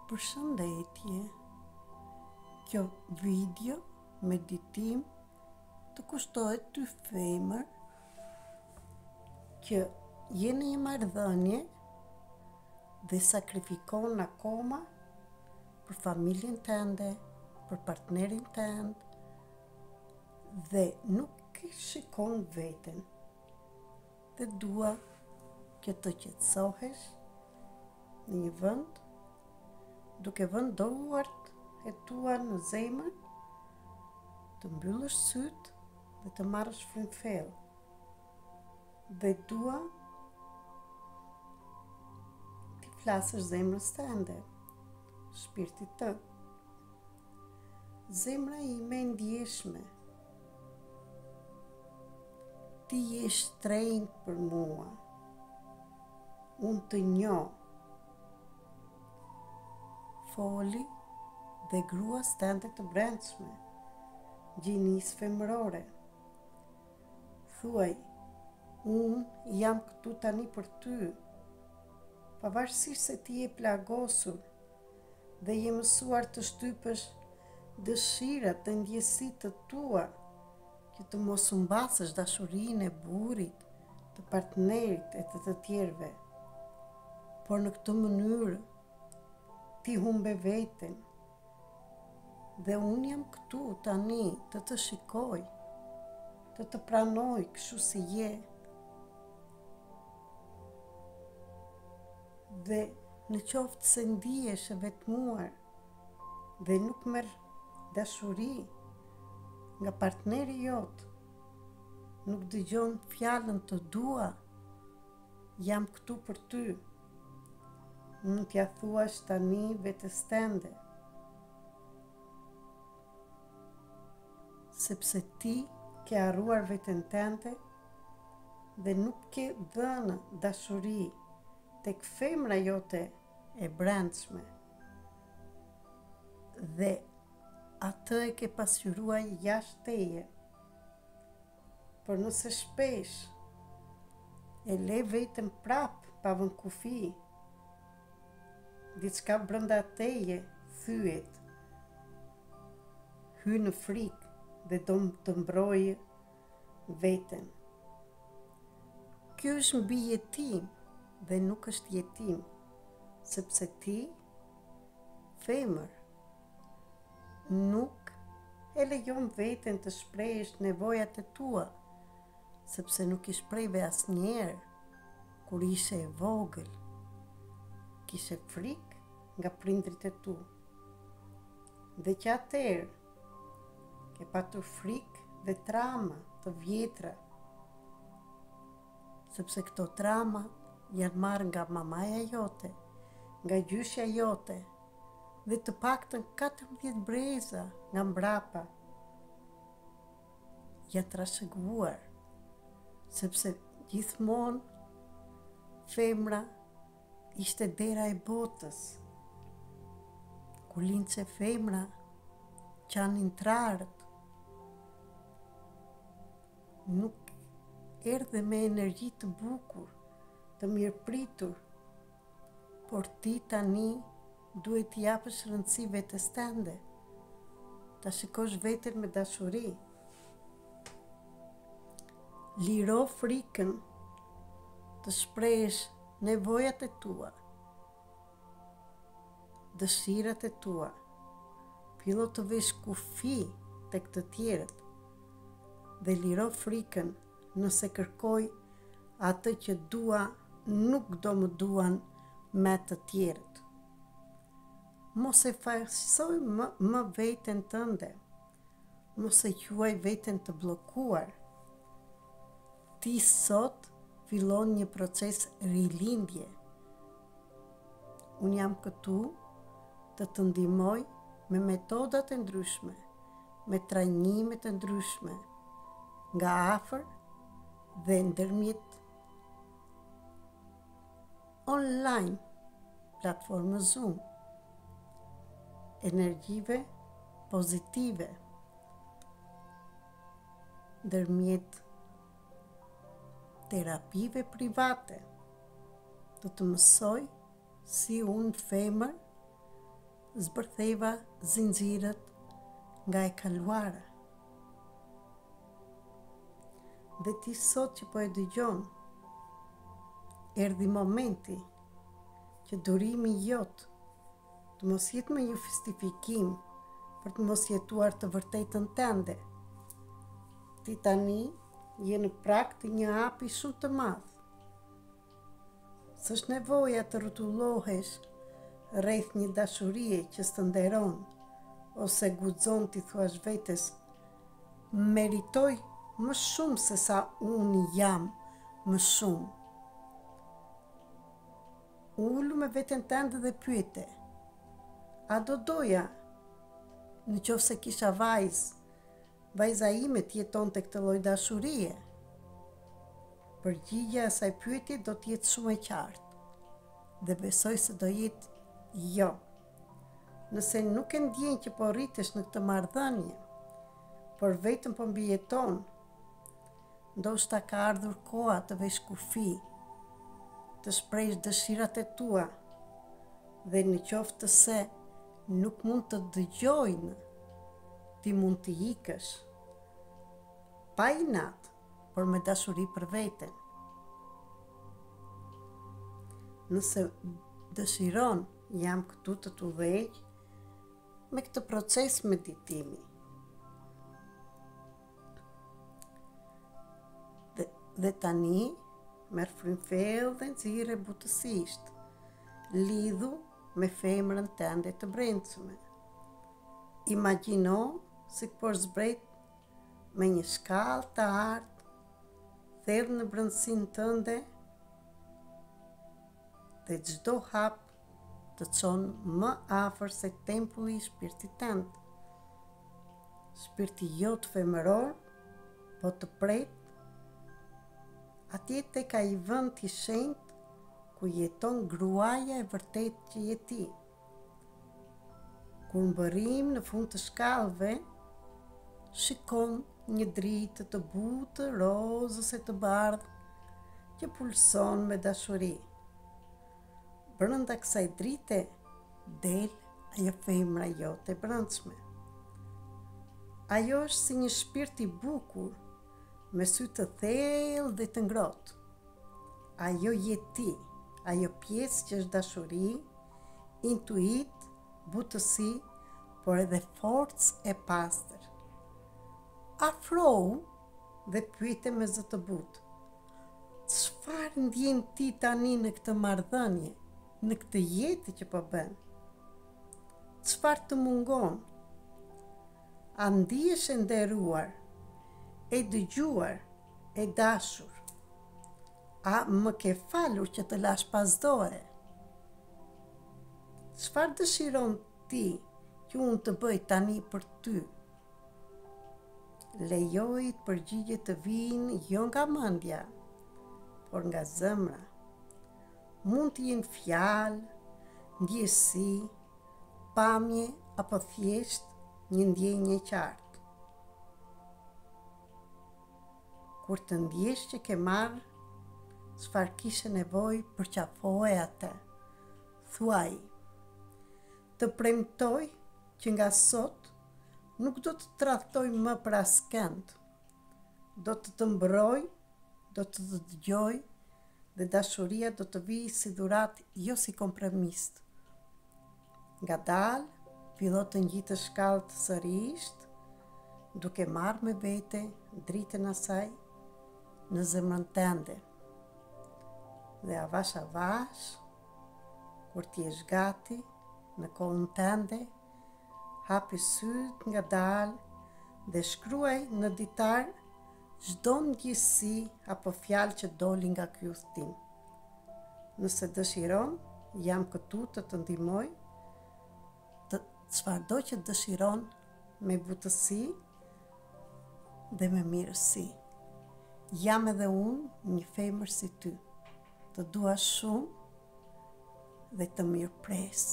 Përshëndetje, kjo video meditim të kushtohet ty femër që je në një marrëdhënie dhe sakrifikon akoma për familjen tënde, për partnerin tënd dhe nuk e shikon veten. Dhe dua që të qetësohesh në një vend duke vënë duart e tua në zemër, të mbyllësh syt dhe të marrësh frymëfell. Dhe dua ti flasësh zemrës tënde, shpirtit të. Zemra ime e ndjeshme, ti je shtrenjtë për mua, unë të njoh. Foli dhe gruas tënde të brendshme, gjinis femërore. Thuaj, unë jam këtu tani për ty, pavarësisht se ti je plagosur dhe je mësuar të shtypësh dëshirat dhe ndjesitë të tua, që të mos humbasësh dashurinë e burrit, të partnerit e të tjerëve. Por në këtë mënyrë ti humbe veten dhe unë jam këtu tani të të shikoj, të të pranoj kështu si je. Dhe në qoftë se ndihesh e vetmuar dhe nuk merr dashuri nga partneri jot, nuk dëgjon fjalën të dua, jam këtu për ty. Mund t'ja thuash tani vetes tënde, sepse ti ke harruar veten tënde dhe nuk ke dhënë dashuri tek femra jote e brendshme. Dhe atë e ke pasqyruar jashtë teje. Por nëse shpesh e le veten prap pa vënë kufi, diçka brenda teje thyet, hy në frikë dhe do të mbrojë veten. Ky është mbi jetim dhe nuk është jetim, sepse ti, femër, nuk e lejon veten të shprehësh nevojat e tua, sepse nuk i shprehve asnjëherë kur ishe e vogël. Kishe frikë nga prindrit e tu. Dhe që atëherë ke patur frikë dhe trauma të vjetra, sepse këto trauma janë marrë nga mamaja jote, nga gjyshja jote, dhe të paktën 14 breza nga mbrapa janë trashëguar, sepse gjithmonë femra ishte dera e botës. Kur lindse femra, qanin trarët, nuk erdhe me energji të bukur, të mirëpritur, por ti tani duhet t'i japësh rëndësi vetes tënde, ta shikosh veten me dashuri. Liro frikën të shprehësh nevojat e tua, dëshirat e tua, fillo të vesh kufi tek të tjerët dhe liro frikën nëse kërkoj atë që dua nuk do më duan me të tjerët. Mos e farsoj më veten tënde, mos e quaj veten të bllokuar. Ti sot fillon një proces rilindje. Unë jam këtu të të ndihmoj me metodat e ndryshme, me trajnime të ndryshme, nga afër dhe ndërmjet online, platformës Zoom, energjive pozitive, ndërmjet terapive private, do të mësoj si unë femër zbërtheva zinxhirët nga e kaluara. Dhe ti sot që po e dëgjon, erdhi momenti që durimi jot të mos jetë më një justifikim për të mos jetuar të vërtetën tënde. Ti tani je në prag të një hapi shumë të madh. S'është nevoja të rrotullohesh rreth një dashurie që s'të nderon, ose guxon t'i thuash vetes, meritoj më shumë se sa unë jam më shumë. Ullu me veten tënde dhe pyete, a do doja në qoftë se kisha vajza ime t'jeton të këtë lloj dashurie? Përgjigjja e asaj pyetje do të jetë shumë e qartë dhe besoj se do jetë jo. Nëse nuk e ndjen që po rritesh në këtë marrëdhënie, por vetëm po mbijeton, ndoshta ka ardhur koha të vesh kufi, të shprehësh dëshirat e tua dhe në qoftë se nuk mund të dëgjojnë, ti mund të ikësh pa inat, por me dashuri për veten. Nëse dëshiron, jam këtu të t'udhëheq me këtë proces meditimi. Dhe tani, merr frymëfell dhe nxirre butësisht, lidhu me femrën tënde të brendshme. Imagjino si po zbret me një shkallë të artë, thellë në brendësinë tënde dhe çdo hap të çon më afër se tempulli i shpirtit tënd. Shpirti jot femëror po të pret atje tek ai vend i shenjtë ku jeton gruaja e vërtet që je ti. Kur mbërrim në fund të shkallëve, shikon një dritë të butë, rozës e të bardhë, që pulson me dashuri. Brenda kësaj drite del ajo femra jote e brendshme. Ajo është si një shpirt i bukur, me sy të thellë dhe të ngrohtë. Ajo je ti, ajo pjesë që është dashuri, intuit, butësi, por edhe forcë e pastër. Afrohu dhe pyete me zë të butë. Çfarë ndjen ti tani në këtë marrëdhënie, në këtë jetë që po bën? Çfarë të mungon? A ndihesh e nderuar, e dëgjuar, e dashur? A më ke falur që të lash pas dore? Çfarë dëshiron ti që unë të bëj tani për ty? Lejoj të përgjigjet të vinë jo nga mendja, por nga zemra. Mund të jenë fjalë, ndjesi, pamje apo thjesht një ndjenjë e qartë. Kur të ndjesh që ke marrë çfarë kishe nevojë, përqafoje atë. Thuaj, të premtoj që nga sot nuk do të tradhtoj më për askënd. Do të të mbroj, do të të dëgjoj dhe dashuria do të vijë si dhuratë, jo si kompromis. Ngadalë, fillo të ngjitesh shkallët sërish, duke marrë me vete dritën asaj në zemrën tënde. Dhe avash, kur ti jesh gati, në kohën tënde, hapi syt ngadalë dhe shkruaj në ditar çdo ndjesi apo fjalë që doli nga ky udhtim. Nëse dëshiron, jam këtu të të ndihmoj, çfarëdo që dëshiron, me butësi dhe me mirësi. Jam edhe unë një femër si ty. Të dua shumë dhe të mirëpres.